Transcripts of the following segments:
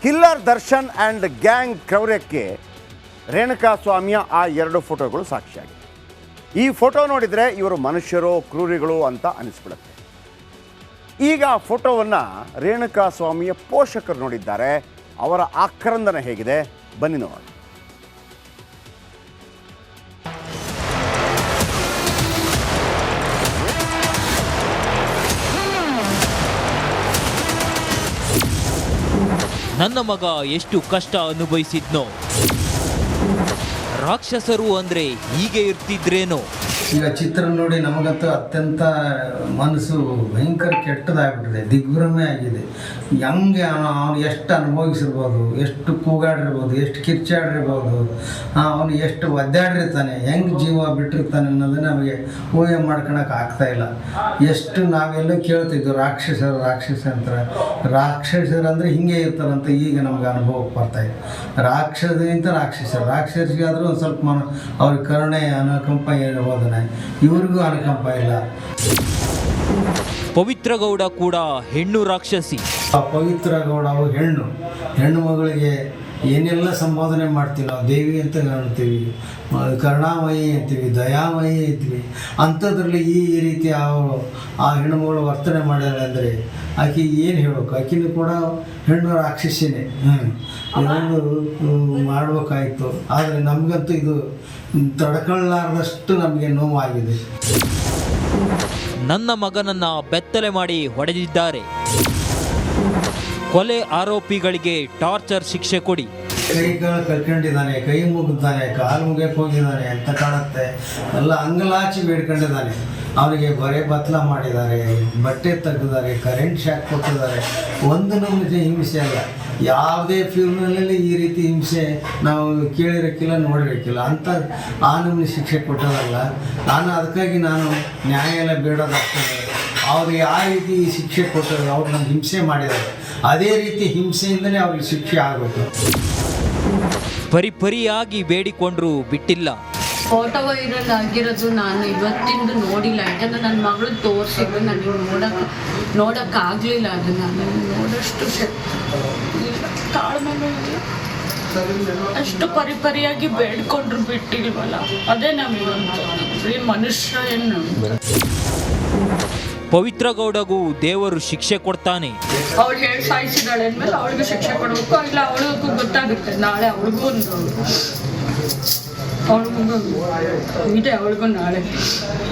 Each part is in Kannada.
ಕಿಲ್ಲರ್ ದರ್ಶನ್ ಆ್ಯಂಡ್ ಗ್ಯಾಂಗ್ ಕ್ರೌರ್ಯಕ್ಕೆ ರೇಣುಕಾಸ್ವಾಮಿಯ ಆ 2 ಫೋಟೋಗಳು ಸಾಕ್ಷಿಯಾಗಿದೆ. ಈ ಫೋಟೋ ನೋಡಿದರೆ ಇವರು ಮನುಷ್ಯರೋ ಕ್ರೂರಿಗಳು ಅಂತ ಅನಿಸ್ಬಿಡುತ್ತೆ. ಈಗ ಆ ಫೋಟೋವನ್ನು ರೇಣುಕಾಸ್ವಾಮಿಯ ಪೋಷಕರು ನೋಡಿದ್ದಾರೆ. ಅವರ ಆಕ್ರಂದನ ಹೇಗಿದೆ ಬನ್ನಿ ನೋಡೋಣ. ನನ್ನ ಮಗ ಎಷ್ಟು ಕಷ್ಟ ಅನುಭವಿಸಿದ್ನೋ, ರಾಕ್ಷಸರು ಅಂದ್ರೆ ಹೀಗೆ ಇರ್ತಿದ್ರೇನೋ. ಈಗ ಚಿತ್ರ ನೋಡಿ ನಮಗಂತೂ ಅತ್ಯಂತ ಮನಸ್ಸು ಭಯಂಕರ ಕೆಟ್ಟದಾಗ್ಬಿಟ್ಟಿದೆ, ದಿಗ್ಭ್ರಮೆ ಆಗಿದೆ. ಹೆಂಗೆ ಅವನು ಎಷ್ಟು ಅನುಭವಿಸಿರ್ಬೋದು, ಎಷ್ಟು ಕೂಗಾಡಿರ್ಬೋದು, ಎಷ್ಟು ಕಿರ್ಚಾಡಿರ್ಬೋದು, ಅವನು ಎಷ್ಟು ಒದ್ದಾಡಿರ್ತಾನೆ, ಹೆಂಗೆ ಜೀವ ಬಿಟ್ಟಿರ್ತಾನೆ ಅನ್ನೋದನ್ನ ನಮಗೆ ಊಹೆ ಮಾಡ್ಕೊಳಕ್ಕೆ ಆಗ್ತಾಯಿಲ್ಲ. ಎಷ್ಟು ನಾವೆಲ್ಲ ಕೇಳ್ತಿದ್ವಿ ರಾಕ್ಷಸರು ಅಂತಾರೆ. ರಾಕ್ಷಸರು ಅಂದರೆ ಹಿಂಗೆ ಇರ್ತಾರಂತ ಈಗ ನಮ್ಗೆ ಅನುಭವಕ್ಕೆ ಬರ್ತಾಯಿದೆ. ರಾಕ್ಷಸರಿಗಿಂತ ರಾಕ್ಷಸರಿಗಾದರೂ ಒಂದು ಸ್ವಲ್ಪ ಅವ್ರಿಗೆ ಕರುಣೆ ಅನುಕಂಪ ಇರ್ಬೋದನೆ, ಇವ್ರಿಗೂ ಅನುಕಂಪ ಇಲ್ಲ. ಪವಿತ್ರ ಗೌಡ ಕೂಡ ಹೆಣ್ಣು ರಾಕ್ಷಸಿ. ಆ ಪವಿತ್ರ ಗೌಡ ಅವರು ಹೆಣ್ಣು ಮಗಳಿಗೆ ಏನೆಲ್ಲ ಸಂಬೋಧನೆ ಮಾಡ್ತೀವಿ ನಾವು, ದೇವಿ ಅಂತ ಕಾಣ್ತೀವಿ, ಕರುಣಾಮಯಿ ಅಂತೀವಿ, ದಯಾಮಯಿ ಅಂತೀವಿ. ಅಂಥದ್ರಲ್ಲಿ ಈ ರೀತಿ ಆ ಹೆಣ್ಣುಮಗಳು ವರ್ತನೆ ಮಾಡಿದಾಳೆ ಅಂದರೆ ಆಕೆ ಏನು ಹೇಳಬೇಕು? ಆಕೆನೂ ಕೂಡ ಹೆಣ್ಣು ರಾಕ್ಷಸಿನೇ. ಇದೊಂದು ಮಾಡಬೇಕಾಯಿತು. ಆದರೆ ನಮಗಂತೂ ಇದು ತಡ್ಕೊಳ್ಳಾರ್ದಷ್ಟು ನಮಗೆ ನೋವಾಗಿದೆ. ನನ್ನ ಮಗನನ್ನ ಬೆತ್ತಲೆ ಮಾಡಿ ಹೊಡೆದಿದ್ದಾರೆ. ಕೊಲೆ ಆರೋಪಿಗಳಿಗೆ ಟಾರ್ಚರ್ ಶಿಕ್ಷೆ ಕೊಡಿ. ಕೈಗಳು ಕಳ್ಕೊಂಡಿದ್ದಾನೆ, ಕೈ ಮುಗಿದಾನೆ, ಕಾಲು ಮುಗಿಯಕ್ಕೆ ಹೋಗಿದ್ದಾನೆ ಅಂತ ಕಾಣುತ್ತೆ. ಎಲ್ಲ ಅಂಗಲಾಚಿ ಬೇಡ್ಕೊಂಡಿದ್ದಾನೆ. ಅವನಿಗೆ ಬರೆ ಬತ್ಲ ಮಾಡಿದ್ದಾರೆ, ಬಟ್ಟೆ ತೆಗೆದಿದ್ದಾರೆ, ಕರೆಂಟ್ ಶಾಕ್ ಕೊಟ್ಟಿದ್ದಾರೆ. ಒಂದು ನಮೂನೆ ಹಿಂಸೆ ಅಲ್ಲ. ಯಾವುದೇ ಫಿಲ್ಮ್ನಲ್ಲಿ ಈ ರೀತಿ ಹಿಂಸೆ ನಾವು ಕೇಳಿರೋಕ್ಕಿಲ್ಲ, ನೋಡಿರೋಕ್ಕಿಲ್ಲ. ಅಂತ ಆ ನಮೂನೆ ಶಿಕ್ಷೆ ಕೊಟ್ಟೋದಲ್ಲ. ಅದಕ್ಕಾಗಿ ನಾನು ನ್ಯಾಯ ಎಲ್ಲ ಬೇಡೋದಾಗ್ತದೆ. ಅವ್ರಿಗೆ ಯಾವ ರೀತಿ ಶಿಕ್ಷೆ ಕೊಟ್ಟರು, ಅವ್ರು ನಮ್ಗೆ ಹಿಂಸೆ ಮಾಡಿದ್ದಾರೆ, ಅದೇ ರೀತಿ ಹಿಂಸೆಯಿಂದಲೇ ಅವ್ರಿಗೆ ಶಿಕ್ಷೆ ಆಗಬೇಕು. ಪರಿಪರಿಯಾಗಿ ಬೇಡಿಕೊಂಡ್ರು ಬಿಟ್ಟಿಲ್ಲ. ಫೋಟೋ ವೈರಲ್ ಆಗಿರೋದು ನಾನು ಇವತ್ತಿಂದು ನೋಡಿಲ್ಲ. ಯಾಕಂದರೆ ನನ್ನ ಮಗಳು ತೋರಿಸಿದ್ರು, ನನಗೆ ನೋಡೋಕ್ಕಾಗಲಿಲ್ಲ. ಅದು ನಾನು ನೋಡೋಷ್ಟು ತಾಳ್ಮೆನೂ ಇಲ್ಲ. ಅಷ್ಟು ಪರಿಪರಿಯಾಗಿ ಬೇಡ್ಕೊಂಡ್ರು ಬಿಟ್ಟಿಲ್ವಲ್ಲ, ಅದೇ ನಮಗಂತೂ ಮನುಷ್ಯ ಏನು. ಪವಿತ್ರ ಗೌಡಗೂ ದೇವರು ಶಿಕ್ಷೆ ಕೊಡ್ತಾನೆ. ಅವಳು ಹೇಳಿ ಸಾಯಿಸಿದಾಳೆ ಅಂದಮೇಲೆ ಅವಳಿಗೂ ಶಿಕ್ಷೆ ಕೊಡಬೇಕು. ಇಲ್ಲ ಅವಳಿಗೂ ಗೊತ್ತಾಗುತ್ತೆ, ನಾಳೆ ಅವಳಿಗೂ ಇದೆ, ಅವಳಿಗೂ ನಾಳೆ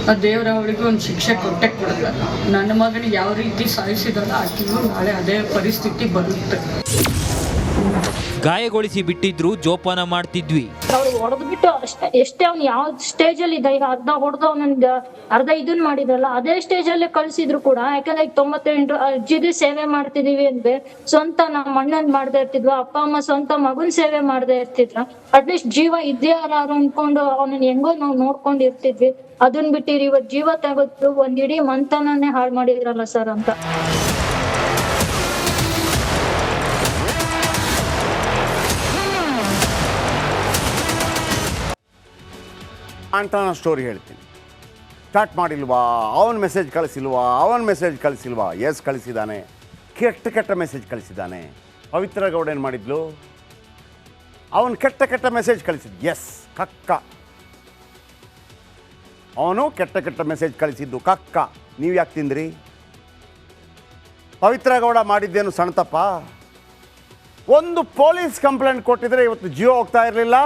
ಆ ದೇವರ ಅವಳಿಗೂ ಒಂದು ಶಿಕ್ಷೆ ಕೊಟ್ಟೆ ಕೊಡಲ್ಲ. ನನ್ನ ಮಗನಿಗೆ ಯಾವ ರೀತಿ ಸಾಯಿಸಿದಾಳೆ ಆಕೆಗೂ ನಾಳೆ ಅದೇ ಪರಿಸ್ಥಿತಿ ಬರುತ್ತೆ. ಗಾಯಗೊಳಿಸಿ ಬಿಟ್ಟಿದ್ರು ಜೋಪಾನ ಮಾಡ್ತಿದ್ವಿ. ಅವ್ರು ಹೊಡೆದು ಬಿಟ್ಟು ಎಷ್ಟೇ ಅವ್ನು ಯಾವ ಸ್ಟೇಜಲ್ಲಿ ಇದ್ದ, ಈಗ ಅರ್ಧ ಇದನ್ ಮಾಡಿದ್ರಲ್ಲ ಅದೇ ಸ್ಟೇಜಲ್ಲೇ ಕಳ್ಸಿದ್ರು ಕೂಡ. ಯಾಕಂದ್ರೆ ಈಗ 98 ಅಜ್ಜಿದು ಸೇವೆ ಮಾಡ್ತಿದೀವಿ ಅಂದ್ರೆ ಸ್ವಂತ ನಮ್ಮ ಅಣ್ಣನ್ ಮಾಡದೇ ಇರ್ತಿದ್ವ, ಅಪ್ಪ ಅಮ್ಮ ಸ್ವಂತ ಮಗನ್ ಸೇವೆ ಮಾಡದೇ ಇರ್ತಿದ್ರ. ಅಟ್ಲೀಸ್ಟ್ ಜೀವ ಇದ್ಯಾರು ಅನ್ಕೊಂಡು ಅವನನ್ನ ಹೆಂಗೋ ನಾವು ನೋಡ್ಕೊಂಡು ಇರ್ತಿದ್ವಿ. ಅದನ್ ಬಿಟ್ಟಿರಿ ಇವತ್ತು ಜೀವ ತೆಗೆದು ಒಂದ್ ಇಡೀ ಮಂತನನ್ನೇ ಹಾಳು ಮಾಡಿದ್ರಲ್ಲ ಸರ್ ಅಂತ. ಅಂಟನ ಸ್ಟೋರಿ ಹೇಳ್ತೀನಿ. ಸ್ಟಾರ್ಟ್ ಮಾಡಿಲ್ವಾ, ಅವನ ಮೆಸೇಜ್ ಕಳಿಸಿಲ್ವಾ? ಎಸ್ ಕಳಿಸಿದ್ದಾನೆ. ಕೆಟ್ಟ ಮೆಸೇಜ್ ಕಳಿಸಿದ್ದಾನೆ. ಪವಿತ್ರ ಗೌಡ ಏನು ಮಾಡಿದ್ಲು, ಅವನು ಕೆಟ್ಟ ಮೆಸೇಜ್ ಕಳಿಸಿದ್ದು. ಎಸ್ ಕಕ್ಕ, ಅವನು ಕೆಟ್ಟ ಮೆಸೇಜ್ ಕಳಿಸಿದ್ದು ಕಕ್ಕ. ನೀವು ಯಾಕೆ ತಿಂದ್ರಿ? ಪವಿತ್ರ ಗೌಡ ಮಾಡಿದ್ದೇನು ಸಣ್ಣ ತಪ್ಪ? ಒಂದು ಪೊಲೀಸ್ ಕಂಪ್ಲೇಂಟ್ ಕೊಟ್ಟಿದ್ರೆ ಇವತ್ತು ಜೀವ ಹೋಗ್ತಾ ಇರಲಿಲ್ಲ,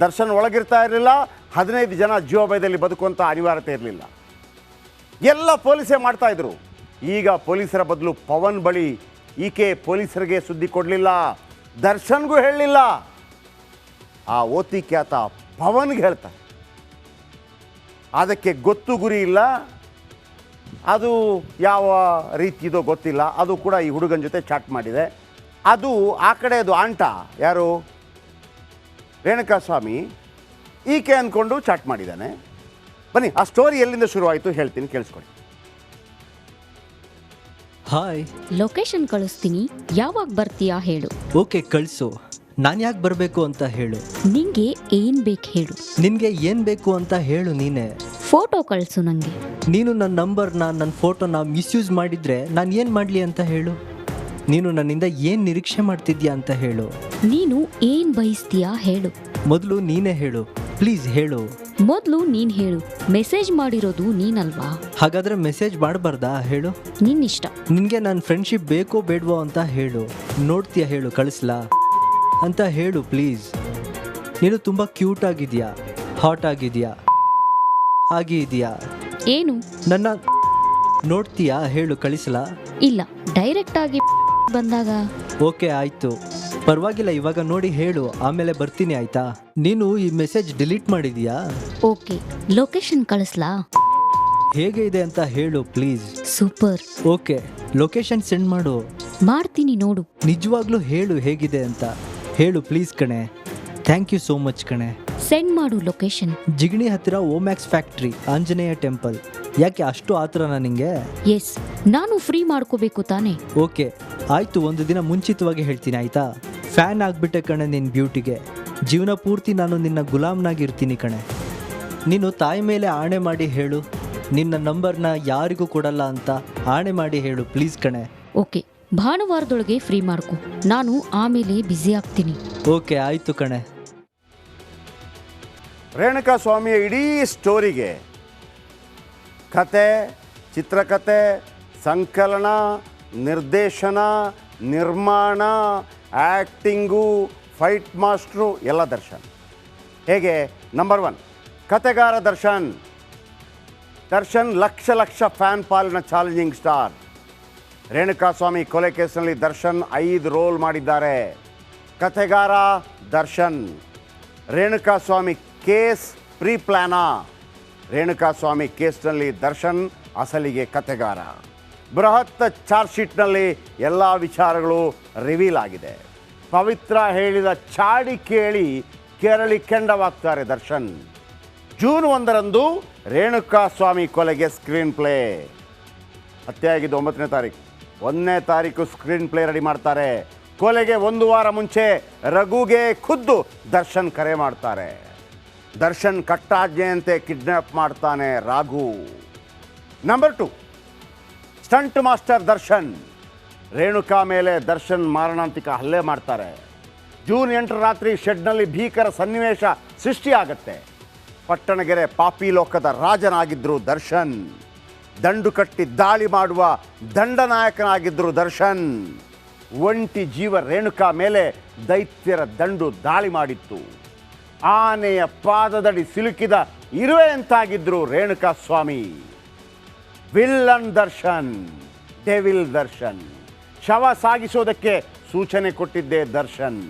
ದರ್ಶನ್ ಒಳಗಿರ್ತಾ ಇರಲಿಲ್ಲ, 15 ಜನ ಜೀವಭಯದಲ್ಲಿ ಬದುಕುವಂಥ ಅನಿವಾರ್ಯತೆ ಇರಲಿಲ್ಲ. ಎಲ್ಲ ಪೊಲೀಸೇ ಮಾಡ್ತಾಯಿದ್ರು. ಈಗ ಪೊಲೀಸರ ಬದಲು ಪವನ್ ಬಳಿ ಈಕೆ ಪೊಲೀಸರಿಗೆ ಸುದ್ದಿ ಕೊಡಲಿಲ್ಲ, ದರ್ಶನ್ಗೂ ಹೇಳಲಿಲ್ಲ, ಆ ಓತಿ ಖ್ಯಾತ ಪವನ್ಗೆ ಹೇಳ್ತಾರೆ. ಅದಕ್ಕೆ ಗೊತ್ತು ಗುರಿ ಇಲ್ಲ. ಅದು ಯಾವ ರೀತಿಯದೋ ಗೊತ್ತಿಲ್ಲ. ಅದು ಕೂಡ ಈ ಹುಡುಗನ ಜೊತೆ ಚಾಟ್ ಮಾಡಿದೆ. ಅದು ಆ ಕಡೆದು ಆಂಟ ಯಾರು, ರೇಣುಕಾಸ್ವಾಮಿ, ಈಕೆ ಅಂದ್ಕೊಂಡು ಚಾಟ್ ಮಾಡಿದ್ದಾನೆ. ಬನ್ನಿ ಆ ಸ್ಟೋರಿ ಎಲ್ಲಿಂದ ಶುರುವಾಯಿತು ಹೇಳ್ತೀನಿ, ಕೇಳಿಸ್ಕೊಳ್ಳಿ. ಹಾಯ್, ಲೊಕೇಶನ್ ಕಳಿಸ್ತೀನಿ, ಯಾವಾಗ ಬರ್ತೀಯಾ ಹೇಳು. ಓಕೆ ಕಳಿಸು. ನಾನು ಯಾಕೆ ಬರಬೇಕು ಅಂತ ಹೇಳು. ನಿಂಗೆ ಏನ್ ಬೇಕು ಹೇಳು. ನಿನಗೆ ಏನು ಬೇಕು ಅಂತ ಹೇಳು. ನೀನೇ ಫೋಟೋ ಕಳಿಸು ನನಗೆ. ನೀನು ನನ್ನ ನಂಬರ್ನ, ನನ್ನ ಫೋಟೋನ ಮಿಸ್ಯೂಸ್ ಮಾಡಿದರೆ ನಾನು ಏನು ಮಾಡಲಿ ಅಂತ ಹೇಳು. ನೀನು ನನ್ನಿಂದ ಏನು ನಿರೀಕ್ಷೆ ಮಾಡ್ತಿದ್ಯಾ ಅಂತ ಹೇಳು. ನೀನು ಏನ್ ಬಯಸ್ತೀಯಾ ಹೇಳು. ಮೊದಲು ನೀನೇ ಹೇಳು, ಪ್ಲೀಸ್ ಹೇಳು. ಮೊದಲು ನೀನ್ ಹೇಳು. ಮೆಸೇಜ್ ಮಾಡಿರೋದು ನೀನಲ್ವಾ? ಹಾಗಾದರೆ ಮೆಸೇಜ್ ಮಾಡಬಾರ್ದಾ ಹೇಳು. ನಿನ್ನಿಷ್ಟ. ನಿನಗೆ ನನ್ನ ಫ್ರೆಂಡ್ಶಿಪ್ ಬೇಕೋ ಬೇಡವೋ ಅಂತ ಹೇಳು. ನೋಡ್ತೀಯಾ ಹೇಳು, ಕಳಿಸ್ಲಾ ಅಂತ ಹೇಳು ಪ್ಲೀಸ್. ನೀನು ತುಂಬ ಕ್ಯೂಟ್ ಆಗಿದೆಯಾ, ಹಾಟ್ ಆಗಿದೆಯಾ, ಆಗಿದೆಯಾ? ಏನು? ನನ್ನ ನೋಡ್ತೀಯಾ ಹೇಳು, ಕಳಿಸ್ಲಾ? ಇಲ್ಲ, ಡೈರೆಕ್ಟ್ ಆಗಿ ಬಂದಾಗ. ಓಕೆ ಆಯಿತು, ಪರವಾಗಿಲ್ಲ. ಇವಾಗ ನೋಡಿ ಹೇಳು, ಆಮೇಲೆ ಬರ್ತೀನಿ ಆಯಿತಾ? ನೀನು ಈ ಮೆಸೇಜ್ ಡಿಲೀಟ್ ಮಾಡಿದೀಯಾ? ಓಕೆ, ಲೊಕೇಶನ್ ಕಳಿಸ್ಲಾ? ಹೇಗೆ ಇದೆ ಅಂತ ಹೇಳು please. Super. Okay, location send ಮಾಡು. ಮಾಡ್ತೀನಿ ನೋಡು. ನಿಜವಾಗ್ಲೂ ಹೇಳು ಹೇಗಿದೆ ಅಂತ ಹೇಳು ಪ್ಲೀಸ್ ಕಣೆ. ಥ್ಯಾಂಕ್ ಯು ಸೋ ಮಚ್ ಕಣೆ. ಸೆಂಡ್ ಮಾಡು ಲೊಕೇಶನ್. ಜಿಗಣಿ ಹತ್ತಿರ ಓಮ್ಯಾಕ್ಸ್ ಫ್ಯಾಕ್ಟ್ರಿ, ಆಂಜನೇಯ ಟೆಂಪಲ್. ಯಾಕೆ ಅಷ್ಟು ಆತರನಾ ನಿಂಗೆ? ಎಸ್, ನಾನು ಫ್ರೀ ಮಾಡ್ಕೋಬೇಕು ತಾನೆ. ಓಕೆ ಆಯಿತು, ಒಂದು ದಿನ ಮುಂಚಿತವಾಗಿ ಹೇಳ್ತೀನಿ ಆಯಿತಾ? ಫ್ಯಾನ್ ಆಗಿಬಿಟ್ಟೆ ಕಣೆ ನಿನ್ನ ಬ್ಯೂಟಿಗೆ. ಜೀವನ ಪೂರ್ತಿ ನಾನು ನಿನ್ನ ಗುಲಾಮ್ನಾಗಿರ್ತೀನಿ ಕಣೆ. ನೀನು ತಾಯಿ ಮೇಲೆ ಆಣೆ ಮಾಡಿ ಹೇಳು, ನಿನ್ನ ನಂಬರ್ನ ಯಾರಿಗೂ ಕೊಡಲ್ಲ ಅಂತ ಆಣೆ ಮಾಡಿ ಹೇಳು ಪ್ಲೀಸ್ ಕಣೆ. ಓಕೆ, ಭಾನುವಾರದೊಳಗೆ ಫ್ರೀ ಮಾಡ್ಕೊ, ನಾನು ಆಮೇಲೆ ಬ್ಯುಸಿ ಆಗ್ತೀನಿ. ಓಕೆ ಆಯಿತು ಕಣೆ. ರೇಣುಕಾ ಸ್ವಾಮಿಯ ಇಡೀ ಸ್ಟೋರಿಗೆ ಕತೆ, ಚಿತ್ರಕಥೆ, ಸಂಕಲನ, ನಿರ್ದೇಶನ, ನಿರ್ಮಾಣ, ಆ್ಯಕ್ಟಿಂಗು, ಫೈಟ್ ಮಾಸ್ಟ್ರು ಎಲ್ಲ ದರ್ಶನ್. ಹೇಗೆ? ನಂಬರ್ 1 ಕತೆಗಾರ ದರ್ಶನ್. ದರ್ಶನ್ ಲಕ್ಷ ಲಕ್ಷ ಫ್ಯಾನ್ ಪಾಲಿನ ಚಾಲೆಂಜಿಂಗ್ ಸ್ಟಾರ್. ರೇಣುಕಾ ಸ್ವಾಮಿ ಕೊಲೆ ಕೇಸ್ನಲ್ಲಿ ದರ್ಶನ್ 5 ರೋಲ್ ಮಾಡಿದ್ದಾರೆ. ಕತೆಗಾರ ದರ್ಶನ್. ರೇಣುಕಾ ಸ್ವಾಮಿ ಕೇಸ್ ಪ್ರೀ ಪ್ಲಾನಾ? ರೇಣುಕಾ ಸ್ವಾಮಿ ಕೇಸ್ನಲ್ಲಿ ದರ್ಶನ್ ಅಸಲಿಗೆ ಕತೆಗಾರ. ಬೃಹತ್ ಚಾರ್ಜ್ ಶೀಟ್ನಲ್ಲಿ ಎಲ್ಲ ವಿಚಾರಗಳು ರಿವೀಲ್ ಆಗಿದೆ. ಪವಿತ್ರ ಹೇಳಿದ ಚಾಡಿ ಕೇಳಿ ಕೆರಳಿ ಕೆಂಡವಾಗ್ತಾರೆ ದರ್ಶನ್. ಜೂನ್ 1ರಂದು ರೇಣುಕಾ ಸ್ವಾಮಿ ಕೊಲೆಗೆ ಸ್ಕ್ರೀನ್ ಪ್ಲೇ. ಹತ್ಯೆ ಆಗಿದ್ದು 9ನೇ ತಾರೀಕು. 1ನೇ ತಾರೀಕು ಸ್ಕ್ರೀನ್ ಪ್ಲೇ ರೆಡಿ ಮಾಡ್ತಾರೆ. ಕೊಲೆಗೆ 1 ವಾರ ಮುಂಚೆ ರಘುಗೆ ಖುದ್ದು ದರ್ಶನ್ ಕರೆ ಮಾಡ್ತಾರೆ. ದರ್ಶನ್ ಕಟ್ಟಾಜ್ಞೆಯಂತೆ ಕಿಡ್ನ್ಯಾಪ್ ಮಾಡ್ತಾನೆ Raghu. Number 2 stunt master Darshan. Renuka ಮೇಲೆ ದರ್ಶನ್ ಮಾರಣಾಂತಿಕ ಹಲ್ಲೆ ಮಾಡ್ತಾರೆ. ಜೂನ್ 8 ರಾತ್ರಿ ಶೆಡ್ನಲ್ಲಿ ಭೀಕರ ಸನ್ನಿವೇಶ ಸೃಷ್ಟಿಯಾಗತ್ತೆ. ಪಟ್ಟಣಗೆರೆ ಪಾಪಿ ಲೋಕದ ರಾಜನಾಗಿದ್ದರು ದರ್ಶನ್. ದಂಡು ಕಟ್ಟಿ ದಾಳಿ ಮಾಡುವ ದಂಡನಾಯಕನಾಗಿದ್ದರು ದರ್ಶನ್. ಒಂಟಿ ಜೀವ ರೇಣುಕಾ ಮೇಲೆ ದೈತ್ಯರ ದಂಡು ದಾಳಿ ಮಾಡಿತ್ತು. ಆನೆಯ ಪಾದದಡಿ ಸಿಲುಕಿದ ಇರುವೆ ಅಂತಾಗಿದ್ದರು ರೇಣುಕಾ ಸ್ವಾಮಿ. Villain Darshan, devil Darshan. ಶವ ಸಾಗಿಸೋದಕ್ಕೆ ಸೂಚನೆ ಕೊಟ್ಟಿದ್ದೆ ದರ್ಶನ್.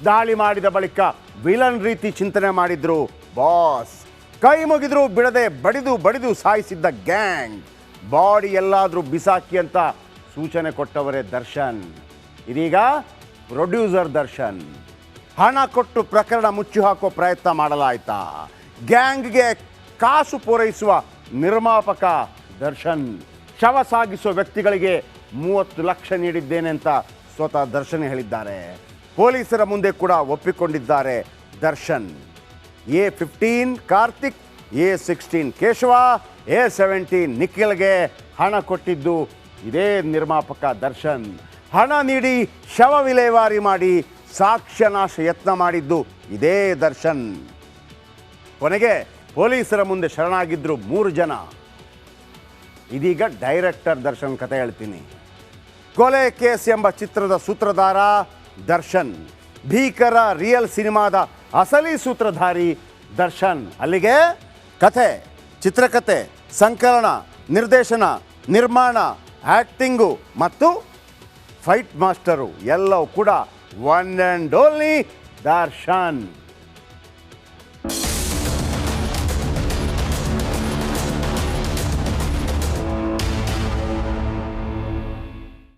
ದಾಳಿ ಮಾಡಿದ ಬಳಿಕ ವಿಲನ್ ರೀತಿ ಚಿಂತನೆ ಮಾಡಿದ್ರು ಬಾಸ್. ಕೈ ಮುಗಿದ್ರು ಬಿಡದೆ ಬಡಿದು ಬಡಿದು ಸಾಯಿಸಿದ್ದ ಗ್ಯಾಂಗ್. ಬಾಡಿ ಎಲ್ಲಾದರೂ ಬಿಸಾಕಿ ಅಂತ ಸೂಚನೆ ಕೊಟ್ಟವರೇ ದರ್ಶನ್. ಇದೀಗ ಪ್ರೊಡ್ಯೂಸರ್ ದರ್ಶನ್. ಹಣ ಕೊಟ್ಟು ಪ್ರಕರಣ ಮುಚ್ಚಿ ಹಾಕೋ ಪ್ರಯತ್ನ ಮಾಡಲಾಯ್ತಾ? ಗ್ಯಾಂಗ್ಗೆ ಕಾಸು ಪೂರೈಸುವ ನಿರ್ಮಾಪಕ ದರ್ಶನ್. ಶವ ಸಾಗಿಸುವ ವ್ಯಕ್ತಿಗಳಿಗೆ 30 ಲಕ್ಷ ನೀಡಿದ್ದೇನೆ ಅಂತ ಸ್ವತಃ ದರ್ಶನ್ ಹೇಳಿದ್ದಾರೆ. ಪೊಲೀಸರ ಮುಂದೆ ಕೂಡ ಒಪ್ಪಿಕೊಂಡಿದ್ದಾರೆ Darshan. A15 Karthik, A16 Keshava, A17 ನಿಖಿಲ್ಗೆ ಹಣ ಕೊಟ್ಟಿದ್ದು ಇದೇ ನಿರ್ಮಾಪಕ ದರ್ಶನ್. ಹಣ ನೀಡಿ ಶವ ವಿಲೇವಾರಿ ಮಾಡಿ ಸಾಕ್ಷ್ಯನಾಶ ಯತ್ನ ಮಾಡಿದ್ದು ಇದೇ ದರ್ಶನ್. ಕೊನೆಗೆ ಪೊಲೀಸರ ಮುಂದೆ ಶರಣಾಗಿದ್ದರು 3 ಜನ. ಇದೀಗ ಡೈರೆಕ್ಟರ್ ದರ್ಶನ್ ಕತೆ ಹೇಳ್ತೀನಿ. ಕೊಲೆ ಕೇಸ್ ಎಂಬ ಚಿತ್ರದ ಸೂತ್ರಧಾರ ದರ್ಶನ್. ಭೀಕರ ರಿಯಲ್ ಸಿನಿಮಾದ ಅಸಲಿ ಸೂತ್ರಧಾರಿ ದರ್ಶನ್. ಅಲ್ಲಿಗೆ ಕಥೆ, ಚಿತ್ರಕಥೆ, ಸಂಕಲನ, ನಿರ್ದೇಶನ, ನಿರ್ಮಾಣ, ಆ್ಯಕ್ಟಿಂಗು ಮತ್ತು ಫೈಟ್ ಮಾಸ್ಟರು ಎಲ್ಲವೂ ಕೂಡ ಒನ್ ಆ್ಯಂಡ್ ಓನ್ಲಿ ದರ್ಶನ್.